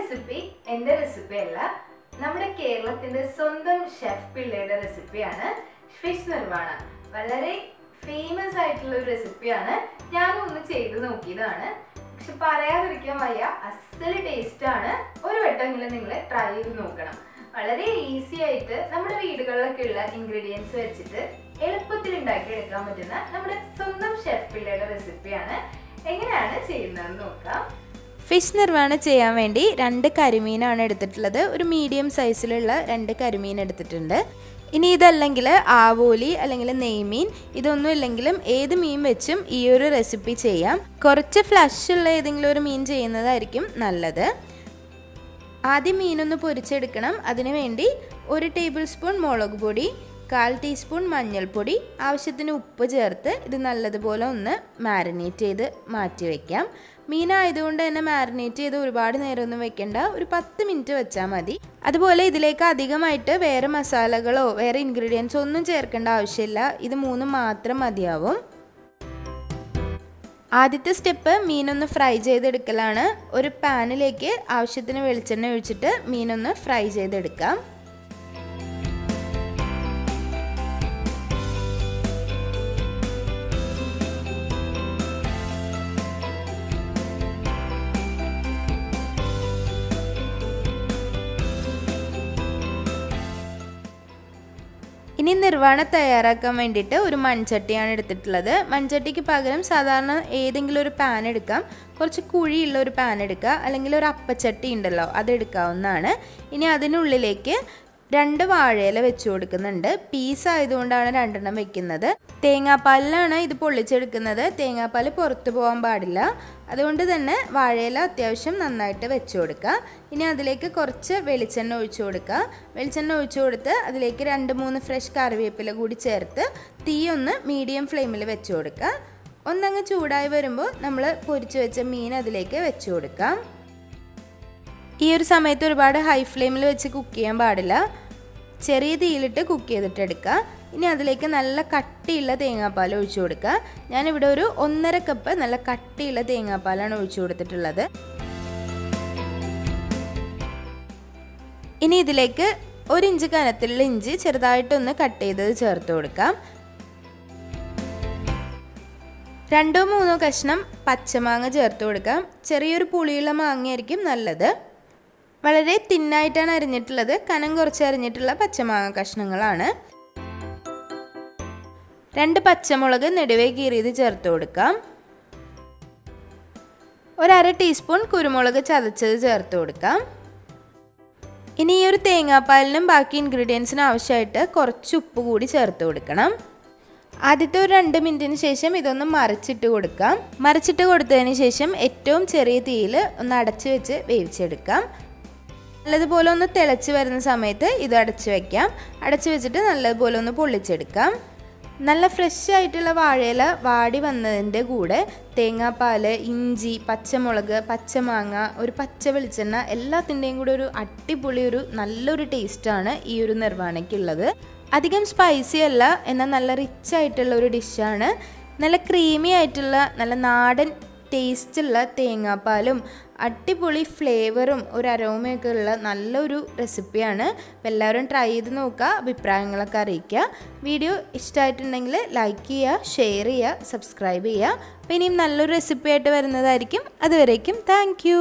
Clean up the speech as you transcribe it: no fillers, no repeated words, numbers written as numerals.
Recipe എൻ്റെ recipe അല്ല, നമ്മുടെ കേരളത്തിന്റെ സ്വന്തം ഷെഫ് പിള്ളയുടെ റെസിപ്പിയാണ്. ഫിഷ് നിർവാണ വളരെ ഫേമസ് ആയിട്ടുള്ള ഒരു റെസിപ്പിയാണ്. ഞാനും ഒന്ന് ചെയ്ത് നോക്കിയതാണ്. പക്ഷെ പറയാതിരിക്കാൻ വയ്യ, അസല് ടേസ്റ്റ് ആണ്. ഒരു വട്ടമെങ്കിലും നിങ്ങൾ ട്രൈ ചെയ്ത് നോക്കണം. വളരെ ഈസി ആയിട്ട് നമ്മുടെ വീടുകളിലൊക്കെ ഉള്ള ഇൻഗ്രീഡിയൻസ് വെച്ചിട്ട് എളുപ്പത്തിൽ ഉണ്ടാക്കി എടുക്കാൻ പറ്റുന്ന നമ്മുടെ സ്വന്തം ഷെഫ് പിള്ളയുടെ റെസിപ്പിയാണ്. എങ്ങനെയാണ് ചെയ്യുന്നതെന്ന് നോക്കാം. ഫിഷ് നിർവാണ ചെയ്യാൻ വേണ്ടി 2 കരിമീനാണ് എടുത്തിട്ടുള്ളത്. ഒരു മീഡിയം സൈസിലുള്ള 2 കരിമീൻ എടുത്തിട്ടുണ്ട്. ഇനി ഇതല്ലെങ്കിൽ ആവോലി അല്ലെങ്കിൽ നെയ്മീൻ, ഇതൊന്നും ഇല്ലെങ്കിലും ഏത് മീൻ വെച്ചും ഈ ഒരു റെസിപ്പി ചെയ്യാം. കുറച്ച് ഫ്ലഷ് ഉള്ള ഏതെങ്കിലും ഒരു മീൻ ചെയ്യുന്നതായിരിക്കും നല്ലത്. ആദ്യം മീനൊന്ന് പൊരിച്ചെടുക്കണം. അതിനു വേണ്ടി 1 ടേബിൾ സ്പൂൺ മുളക് പൊടി, 1/4 ടീസ്പൂൺ മഞ്ഞൾപ്പൊടി, ആവശ്യത്തിന് ഉപ്പ് ചേർത്ത് ഇത് നല്ലതുപോലെ ഒന്ന് മാരിനേറ്റ് ചെയ്ത് മാറ്റി വയ്ക്കാം. മീനായതുകൊണ്ട് തന്നെ മാരിനേറ്റ് ചെയ്ത് ഒരുപാട് നേരമൊന്നും വെക്കേണ്ട, ഒരു 10 മിനിറ്റ് വെച്ചാൽ മതി. അതുപോലെ ഇതിലേക്ക് അധികമായിട്ട് വേറെ മസാലകളോ വേറെ ഇൻഗ്രീഡിയൻസോ ഒന്നും ചേർക്കേണ്ട ആവശ്യമില്ല. ഇത് 3 മാത്രം മതിയാവും. ആദ്യത്തെ സ്റ്റെപ്പ് മീനൊന്ന് ഫ്രൈ ചെയ്തെടുക്കലാണ്. ഒരു പാനിലേക്ക് ആവശ്യത്തിന് വെളിച്ചെണ്ണ ഒഴിച്ചിട്ട് മീനൊന്ന് ഫ്രൈ ചെയ്തെടുക്കാം. ഇനി നിർവാണ തയ്യാറാക്കാൻ വേണ്ടിയിട്ട് ഒരു മൺചട്ടിയാണ് എടുത്തിട്ടുള്ളത്. മൺചട്ടിക്ക് പകരം സാധാരണ ഏതെങ്കിലും ഒരു പാൻ എടുക്കാം. കുറച്ച് കുഴിയുള്ള ഒരു പാൻ എടുക്കുക, അല്ലെങ്കിൽ ഒരു അപ്പച്ചട്ടി ഉണ്ടല്ലോ അതെടുക്കാവുന്നതാണ്. ഇനി അതിനുള്ളിലേക്ക് 2 വാഴയില വെച്ച് കൊടുക്കുന്നുണ്ട്. പീസ് ആയതുകൊണ്ടാണ് 2 എണ്ണം വെക്കുന്നത്. തേങ്ങാപ്പാലിലാണ് ഇത് പൊള്ളിച്ചെടുക്കുന്നത്. തേങ്ങാപ്പാൽ പുറത്തു പോകാൻ പാടില്ല. അതുകൊണ്ട് തന്നെ വാഴയില അത്യാവശ്യം നന്നായിട്ട് വെച്ച് കൊടുക്കുക. ഇനി അതിലേക്ക് കുറച്ച് വെളിച്ചെണ്ണ ഒഴിച്ചു കൊടുക്കുക. വെളിച്ചെണ്ണ ഒഴിച്ചു കൊടുത്ത് അതിലേക്ക് 2-3 ഫ്രഷ് കറിവേപ്പില കൂടി ചേർത്ത് തീ ഒന്ന് മീഡിയം ഫ്ലെയിമിൽ വെച്ച് കൊടുക്കുക. ഒന്നങ്ങ് ചൂടായി വരുമ്പോൾ നമ്മൾ പൊരിച്ച് വെച്ച മീൻ അതിലേക്ക് വെച്ച് കൊടുക്കാം. ഈ ഒരു സമയത്ത് ഒരുപാട് ഹൈ ഫ്ലെയിമിൽ വെച്ച് കുക്ക് ചെയ്യാൻ പാടില്ല. ചെറിയ തീയിലിട്ട് കുക്ക് ചെയ്തിട്ട് എടുക്കുക. ഇനി അതിലേക്ക് നല്ല കട്ടിയുള്ള തേങ്ങാപ്പാൽ ഒഴിച്ചു കൊടുക്കുക. ഞാനിവിടെ ഒരു 1.5 കപ്പ് നല്ല കട്ടിയുള്ള തേങ്ങാപ്പാലാണ് ഒഴിച്ചു കൊടുത്തിട്ടുള്ളത്. ഇനി ഇതിലേക്ക് 1 ഇഞ്ച് കനത്തിലുള്ള ഇഞ്ചി ചെറുതായിട്ടൊന്ന് കട്ട് ചെയ്തത് ചേർത്ത് കൊടുക്കാം. 2-3 കഷ്ണം പച്ചമാങ്ങ ചേർത്ത് കൊടുക്കാം. ചെറിയൊരു പുളിയുള്ള മാങ്ങയായിരിക്കും നല്ലത്. വളരെ തിന്നായിട്ടാണ് അരിഞ്ഞിട്ടുള്ളത്. കനം കുറച്ച് അരിഞ്ഞിട്ടുള്ള പച്ചമാങ്ങ കഷ്ണങ്ങളാണ്. 2 പച്ചമുളക് നെടുവേ കീറിയത് ചേർത്ത് കൊടുക്കാം. 1/2 ടീസ്പൂൺ കുരുമുളക് ചതച്ചത് ചേർത്ത് കൊടുക്കാം. ഇനി ഈ ഒരു തേങ്ങാപ്പാലിനും ബാക്കി ഇൻഗ്രീഡിയൻസിനും ആവശ്യമായിട്ട് കുറച്ച് ഉപ്പ് കൂടി ചേർത്ത് കൊടുക്കണം. ആദ്യത്തെ ഒരു 2 മിനിറ്റിന് ശേഷം ഇതൊന്ന് മറിച്ചിട്ട് കൊടുക്കാം. മറിച്ചിട്ട് കൊടുത്തതിന് ശേഷം ഏറ്റവും ചെറിയ തീയിൽ ഒന്ന് അടച്ചു വെച്ച് വേവിച്ചെടുക്കാം. നല്ലതുപോലെ ഒന്ന് തിളച്ച് വരുന്ന സമയത്ത് ഇത് അടച്ചു വയ്ക്കാം. അടച്ചു വെച്ചിട്ട് നല്ലതുപോലെ ഒന്ന് പൊള്ളിച്ചെടുക്കാം. നല്ല ഫ്രഷ് ആയിട്ടുള്ള വാഴയില വാടി വന്നതിൻ്റെ കൂടെ തേങ്ങാപ്പാൽ, ഇഞ്ചി, പച്ചമുളക്, പച്ചമാങ്ങ, ഒരു പച്ച വെളിച്ചെണ്ണ എല്ലാത്തിൻ്റെയും കൂടെ ഒരു അടിപൊളി നല്ലൊരു ടേസ്റ്റാണ് ഈ ഒരു നിർവാണയ്ക്കുള്ളത്. അധികം സ്പൈസി അല്ല, എന്നാൽ നല്ല റിച്ച് ആയിട്ടുള്ള ഒരു ഡിഷാണ്. നല്ല ക്രീമി ആയിട്ടുള്ള നല്ല നാടൻ ടേസ്റ്റുള്ള തേങ്ങാപ്പാലും അടിപൊളി ഫ്ലേവറും ഒരു അരോമയൊക്കെ ഉള്ള നല്ലൊരു റെസിപ്പിയാണ്. അപ്പോൾ എല്ലാവരും ട്രൈ ചെയ്ത് നോക്കുക, അഭിപ്രായങ്ങളൊക്കെ അറിയിക്കുക. വീഡിയോ ഇഷ്ടമായിട്ടുണ്ടെങ്കിൽ ലൈക്ക് ചെയ്യുക, ഷെയർ ചെയ്യുക, സബ്സ്ക്രൈബ് ചെയ്യുക. അപ്പോൾ ഇനിയും നല്ലൊരു റെസിപ്പി ആയിട്ട് വരുന്നതായിരിക്കും. അതുവരേക്കും താങ്ക് യു.